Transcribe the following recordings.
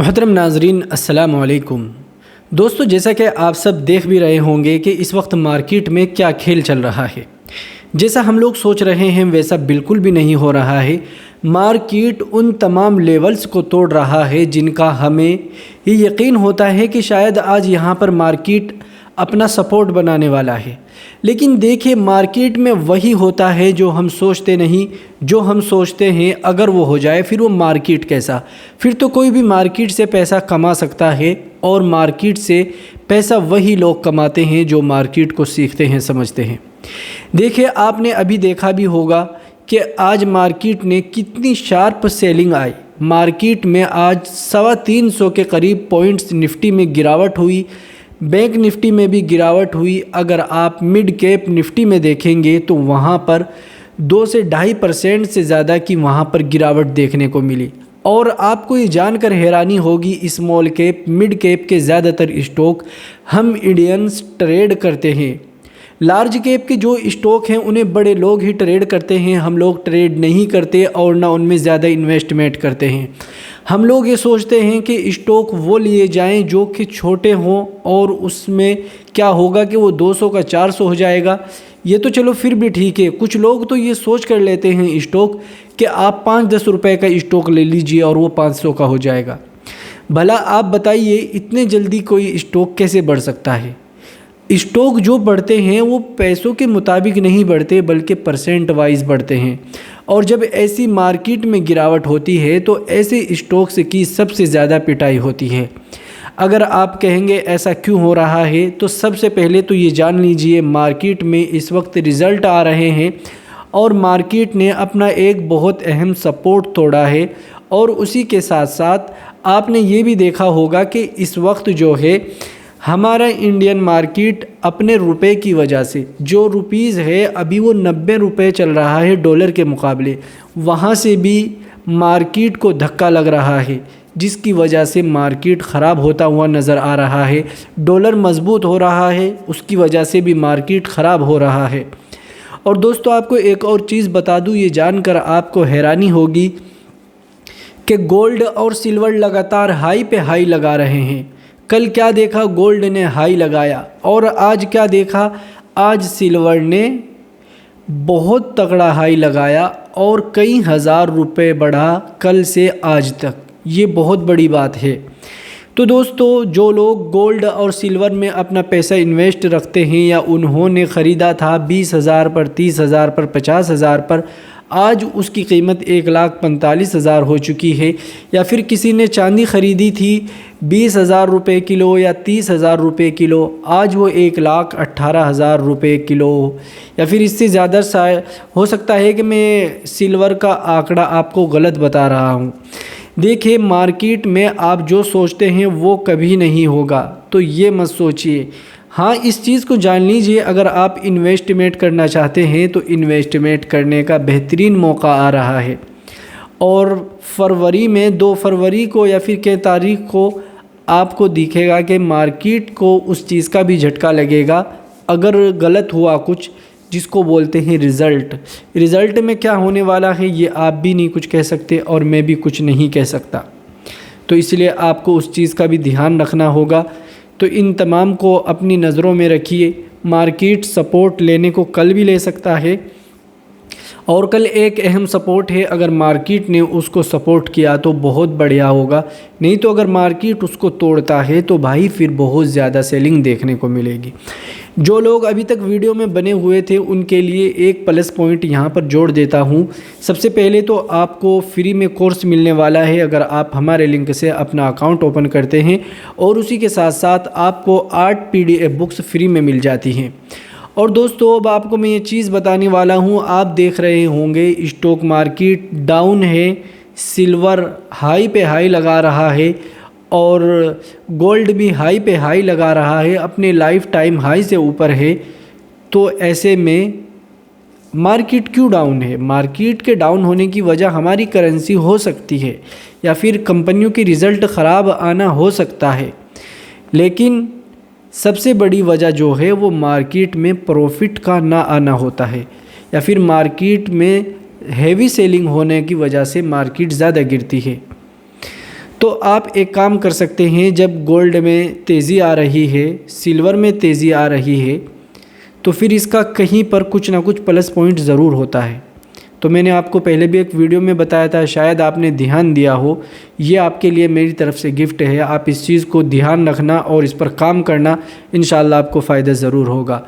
मोहतरम नाजरीन अस्सलाम वालेकुम। दोस्तों, जैसा कि आप सब देख भी रहे होंगे कि इस वक्त मार्केट में क्या खेल चल रहा है। जैसा हम लोग सोच रहे हैं वैसा बिल्कुल भी नहीं हो रहा है। मार्केट उन तमाम लेवल्स को तोड़ रहा है जिनका हमें ये यकीन होता है कि शायद आज यहाँ पर मार्केट अपना सपोर्ट बनाने वाला है। लेकिन देखिए, मार्केट में वही होता है जो हम सोचते नहीं। जो हम सोचते हैं अगर वो हो जाए फिर वो मार्केट कैसा। फिर तो कोई भी मार्केट से पैसा कमा सकता है, और मार्केट से पैसा वही लोग कमाते हैं जो मार्केट को सीखते हैं, समझते हैं। देखिए, आपने अभी देखा भी होगा कि आज मार्केट ने कितनी शार्प सेलिंग आई। मार्केट में आज 350 के करीब पॉइंट्स निफ्टी में गिरावट हुई, बैंक निफ्टी में भी गिरावट हुई। अगर आप मिड कैप निफ्टी में देखेंगे तो वहाँ पर 2 से 2.5% से ज़्यादा की वहाँ पर गिरावट देखने को मिली। और आपको ये जानकर हैरानी होगी, स्मॉल कैप मिड कैप के ज़्यादातर स्टॉक हम इंडियंस ट्रेड करते हैं। लार्ज कैप के जो स्टॉक हैं उन्हें बड़े लोग ही ट्रेड करते हैं, हम लोग ट्रेड नहीं करते और ना उनमें ज़्यादा इन्वेस्टमेंट करते हैं। हम लोग ये सोचते हैं कि स्टॉक वो लिए जाएं जो कि छोटे हों, और उसमें क्या होगा कि वो 200 का 400 हो जाएगा। ये तो चलो फिर भी ठीक है। कुछ लोग तो ये सोच कर लेते हैं स्टॉक कि आप 5-10 रुपए का स्टॉक ले लीजिए और वो 500 का हो जाएगा। भला आप बताइए, इतने जल्दी कोई स्टॉक कैसे बढ़ सकता है। स्टॉक जो बढ़ते हैं वो पैसों के मुताबिक नहीं बढ़ते बल्कि परसेंट वाइज बढ़ते हैं। और जब ऐसी मार्केट में गिरावट होती है तो ऐसे स्टॉक्स की सबसे ज़्यादा पिटाई होती है। अगर आप कहेंगे ऐसा क्यों हो रहा है, तो सबसे पहले तो ये जान लीजिए, मार्केट में इस वक्त रिज़ल्ट आ रहे हैं और मार्केट ने अपना एक बहुत अहम सपोर्ट तोड़ा है। और उसी के साथ साथ आपने ये भी देखा होगा कि इस वक्त जो है हमारा इंडियन मार्केट अपने रुपए की वजह से, जो रुपीज़ है अभी वो 90 रुपये चल रहा है डॉलर के मुकाबले, वहाँ से भी मार्केट को धक्का लग रहा है, जिसकी वजह से मार्केट ख़राब होता हुआ नज़र आ रहा है। डॉलर मजबूत हो रहा है, उसकी वजह से भी मार्केट ख़राब हो रहा है। और दोस्तों, आपको एक और चीज़ बता दूँ, ये जानकर आपको हैरानी होगी कि गोल्ड और सिल्वर लगातार हाई पे हाई लगा रहे हैं। कल क्या देखा, गोल्ड ने हाई लगाया, और आज क्या देखा, आज सिल्वर ने बहुत तगड़ा हाई लगाया और कई हज़ार रुपए बढ़ा कल से आज तक। ये बहुत बड़ी बात है। तो दोस्तों, जो लोग गोल्ड और सिल्वर में अपना पैसा इन्वेस्ट रखते हैं या उन्होंने ख़रीदा था 20,000 पर, 30,000 पर, 50,000 पर, आज उसकी कीमत 1,45,000 हो चुकी है। या फिर किसी ने चांदी ख़रीदी थी 20,000 रुपये किलो या 30,000 रुपये किलो, आज वो 1,18,000 रुपये किलो। या फिर इससे ज़्यादा हो सकता है कि मैं सिल्वर का आंकड़ा आपको गलत बता रहा हूँ। देखिए, मार्केट में आप जो सोचते हैं वो कभी नहीं होगा, तो ये मत सोचिए। हाँ, इस चीज़ को जान लीजिए, अगर आप इन्वेस्टमेंट करना चाहते हैं तो इन्वेस्टमेंट करने का बेहतरीन मौका आ रहा है। और फरवरी में 2 फरवरी को या फिर क्या तारीख को आपको दिखेगा कि मार्केट को उस चीज़ का भी झटका लगेगा अगर गलत हुआ कुछ, जिसको बोलते हैं रिज़ल्ट में क्या होने वाला है ये आप भी नहीं कुछ कह सकते और मैं भी कुछ नहीं कह सकता। तो इसलिए आपको उस चीज़ का भी ध्यान रखना होगा। तो इन तमाम को अपनी नज़रों में रखिए। मार्केट सपोर्ट लेने को कल भी ले सकता है, और कल एक अहम सपोर्ट है, अगर मार्केट ने उसको सपोर्ट किया तो बहुत बढ़िया होगा। नहीं तो अगर मार्केट उसको तोड़ता है तो भाई फिर बहुत ज़्यादा सेलिंग देखने को मिलेगी। जो लोग अभी तक वीडियो में बने हुए थे उनके लिए एक प्लस पॉइंट यहाँ पर जोड़ देता हूँ। सबसे पहले तो आपको फ्री में कोर्स मिलने वाला है अगर आप हमारे लिंक से अपना अकाउंट ओपन करते हैं, और उसी के साथ साथ आपको 8 PDF बुक्स फ्री में मिल जाती हैं। और दोस्तों, अब आपको मैं ये चीज़ बताने वाला हूँ, आप देख रहे होंगे स्टॉक मार्केट डाउन है, सिल्वर हाई पे हाई लगा रहा है और गोल्ड भी हाई पे हाई लगा रहा है, अपने लाइफ टाइम हाई से ऊपर है। तो ऐसे में मार्केट क्यों डाउन है? मार्केट के डाउन होने की वजह हमारी करेंसी हो सकती है या फिर कंपनियों की रिज़ल्ट ख़राब आना हो सकता है, लेकिन सबसे बड़ी वजह जो है वो मार्केट में प्रॉफिट का ना आना होता है, या फिर मार्केट में हैवी सेलिंग होने की वजह से मार्केट ज़्यादा गिरती है। तो आप एक काम कर सकते हैं, जब गोल्ड में तेज़ी आ रही है, सिल्वर में तेज़ी आ रही है, तो फिर इसका कहीं पर कुछ ना कुछ प्लस पॉइंट ज़रूर होता है। तो मैंने आपको पहले भी एक वीडियो में बताया था, शायद आपने ध्यान दिया हो। ये आपके लिए मेरी तरफ से गिफ्ट है। आप इस चीज़ को ध्यान रखना और इस पर काम करना, इंशाल्लाह आपको फ़ायदा ज़रूर होगा।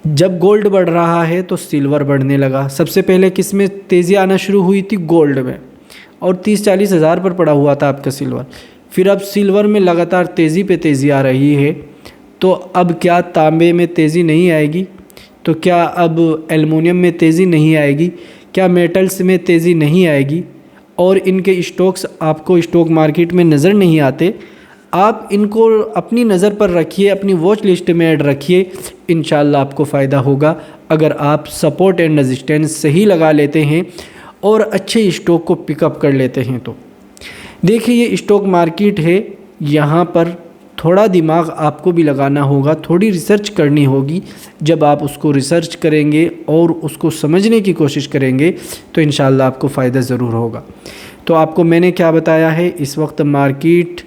जब गोल्ड बढ़ रहा है तो सिल्वर बढ़ने लगा। सबसे पहले किस में तेज़ी आना शुरू हुई थी? गोल्ड में, और 30-40 हज़ार पर पड़ा हुआ था आपका सिल्वर। फिर अब सिल्वर में लगातार तेज़ी पे तेज़ी आ रही है। तो अब क्या तांबे में तेज़ी नहीं आएगी? तो क्या अब एल्युमिनियम में तेज़ी नहीं आएगी? क्या मेटल्स में तेज़ी नहीं आएगी? और इनके स्टॉक्स आपको स्टॉक मार्केट में नज़र नहीं आते। आप इनको अपनी नज़र पर रखिए, अपनी वॉच लिस्ट में ऐड रखिए, इंशाल्लाह आपको फ़ायदा होगा। अगर आप सपोर्ट एंड रेजिस्टेंस सही लगा लेते हैं और अच्छे स्टॉक को पिकअप कर लेते हैं। तो देखिए, ये स्टॉक मार्केट है, यहाँ पर थोड़ा दिमाग आपको भी लगाना होगा, थोड़ी रिसर्च करनी होगी। जब आप उसको रिसर्च करेंगे और उसको समझने की कोशिश करेंगे तो इंशाल्लाह आपको फ़ायदा ज़रूर होगा। तो आपको मैंने क्या बताया है, इस वक्त मार्केट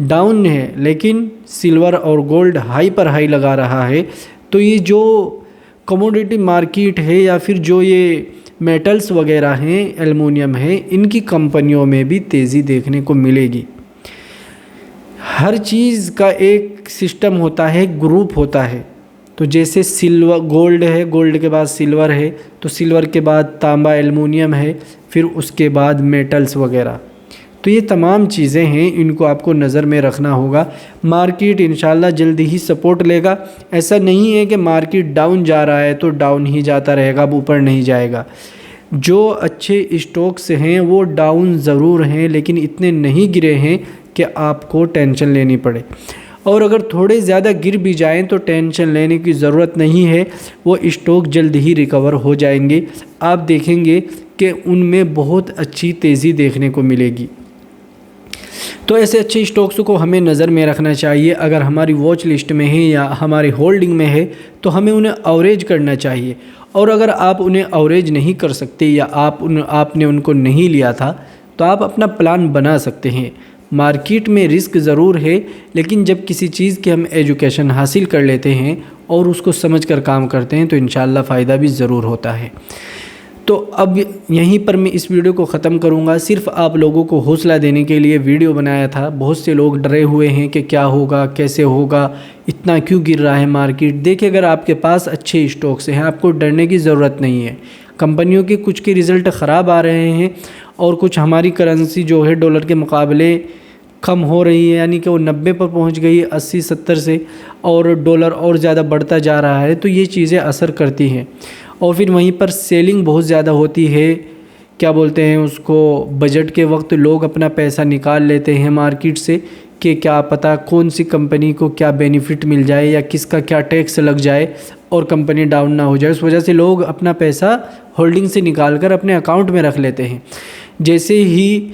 डाउन है, लेकिन सिल्वर और गोल्ड हाई पर हाई लगा रहा है। तो ये जो कमोडिटी मार्केट है या फिर जो ये मेटल्स वगैरह हैं, एल्युमिनियम है, इनकी कंपनियों में भी तेज़ी देखने को मिलेगी। हर चीज़ का एक सिस्टम होता है, ग्रुप होता है। तो जैसे सिल्वर गोल्ड है, गोल्ड के बाद सिल्वर है, तो सिल्वर के बाद तांबा एल्युमिनियम है, फिर उसके बाद मेटल्स वगैरह। तो ये तमाम चीज़ें हैं, इनको आपको नज़र में रखना होगा। मार्केट इंशाल्लाह जल्दी ही सपोर्ट लेगा। ऐसा नहीं है कि मार्केट डाउन जा रहा है तो डाउन ही जाता रहेगा, अब ऊपर नहीं जाएगा। जो अच्छे स्टॉक्स हैं वो डाउन ज़रूर हैं, लेकिन इतने नहीं गिरे हैं कि आपको टेंशन लेनी पड़े। और अगर थोड़े ज़्यादा गिर भी जाएं तो टेंशन लेने की ज़रूरत नहीं है, वो स्टॉक जल्द ही रिकवर हो जाएंगे। आप देखेंगे कि उनमें बहुत अच्छी तेज़ी देखने को मिलेगी। तो ऐसे अच्छे स्टॉक्स को हमें नज़र में रखना चाहिए। अगर हमारी वॉच लिस्ट में है या हमारी होल्डिंग में है तो हमें उन्हें एवरेज करना चाहिए। और अगर आप उन्हें एवरेज नहीं कर सकते या आपने उनको नहीं लिया था तो आप अपना प्लान बना सकते हैं। मार्केट में रिस्क ज़रूर है, लेकिन जब किसी चीज़ की हम एजुकेशन हासिल कर लेते हैं और उसको समझकर काम करते हैं तो इंशाल्लाह फ़ायदा भी ज़रूर होता है। तो अब यहीं पर मैं इस वीडियो को ख़त्म करूंगा। सिर्फ आप लोगों को हौसला देने के लिए वीडियो बनाया था। बहुत से लोग डरे हुए हैं कि क्या होगा, कैसे होगा, इतना क्यों गिर रहा है मार्केट। देखिए, अगर आपके पास अच्छे स्टॉक्स हैं, आपको डरने की ज़रूरत नहीं है। कंपनियों के कुछ के रिज़ल्ट ख़राब आ रहे हैं और कुछ हमारी करेंसी जो है डॉलर के मुकाबले कम हो रही है, यानी कि वो 90 पर पहुंच गई है 80-70 से, और डॉलर और ज़्यादा बढ़ता जा रहा है। तो ये चीज़ें असर करती हैं। और फिर वहीं पर सेलिंग बहुत ज़्यादा होती है, क्या बोलते हैं उसको, बजट के वक्त लोग अपना पैसा निकाल लेते हैं मार्केट से कि क्या पता कौन सी कंपनी को क्या बेनिफिट मिल जाए या किसका क्या टैक्स लग जाए और कंपनी डाउन ना हो जाए। उस वजह से लोग अपना पैसा होल्डिंग से निकाल कर अपने अकाउंट में रख लेते हैं। जैसे ही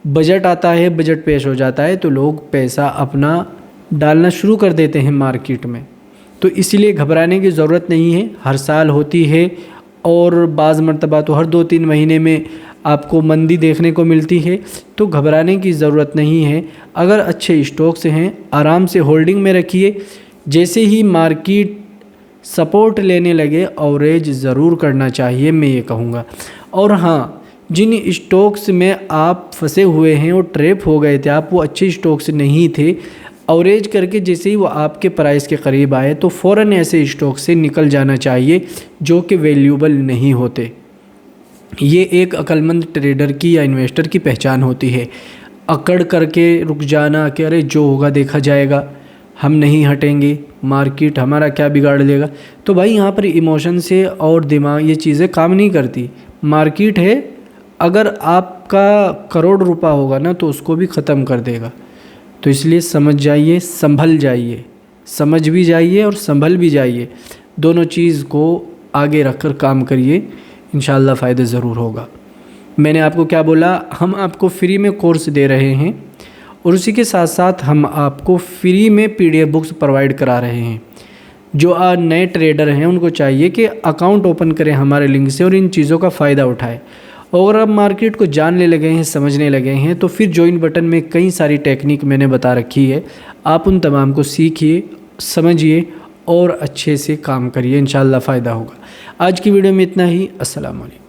बजट आता है, बजट पेश हो जाता है, तो लोग पैसा अपना डालना शुरू कर देते हैं मार्केट में। तो इसलिए घबराने की ज़रूरत नहीं है। हर साल होती है और बाज़ मरतबा तो हर 2-3 महीने में आपको मंदी देखने को मिलती है। तो घबराने की ज़रूरत नहीं है। अगर अच्छे स्टॉक्स हैं, आराम से होल्डिंग में रखिए। जैसे ही मार्केट सपोर्ट लेने लगे, एवरेज ज़रूर करना चाहिए, मैं ये कहूँगा। और हाँ, जिन स्टॉक्स में आप फंसे हुए हैं, वो ट्रैप हो गए थे, आप वो अच्छे स्टॉक्स नहीं थे, एवरेज करके जैसे ही वो आपके प्राइस के करीब आए तो फ़ौरन ऐसे स्टॉक से निकल जाना चाहिए जो कि वैल्यूएबल नहीं होते। ये एक अक्लमंद ट्रेडर की या इन्वेस्टर की पहचान होती है। अकड़ करके रुक जाना कि अरे जो होगा देखा जाएगा, हम नहीं हटेंगे, मार्केट हमारा क्या बिगाड़ देगा। तो भाई यहाँ पर इमोशन से और दिमाग ये चीज़ें काम नहीं करती। मार्केट है, अगर आपका करोड़ रुपया होगा ना तो उसको भी ख़त्म कर देगा। तो इसलिए समझ जाइए, संभल जाइए, समझ भी जाइए और संभल भी जाइए। दोनों चीज़ को आगे रखकर काम करिए, इंशाल्लाह फ़ायदा ज़रूर होगा। मैंने आपको क्या बोला, हम आपको फ्री में कोर्स दे रहे हैं और उसी के साथ साथ हम आपको फ्री में PDF बुक्स प्रोवाइड करा रहे हैं। जो नए ट्रेडर हैं उनको चाहिए कि अकाउंट ओपन करें हमारे लिंक से और इन चीज़ों का फ़ायदा उठाएं। और अब मार्केट को जानने लगे हैं, समझने लगे हैं, तो फिर ज्वाइन बटन में कई सारी टेक्निक मैंने बता रखी है। आप उन तमाम को सीखिए, समझिए और अच्छे से काम करिए, इंशाल्लाह फ़ायदा होगा। आज की वीडियो में इतना ही। अस्सलाम वालेकुम।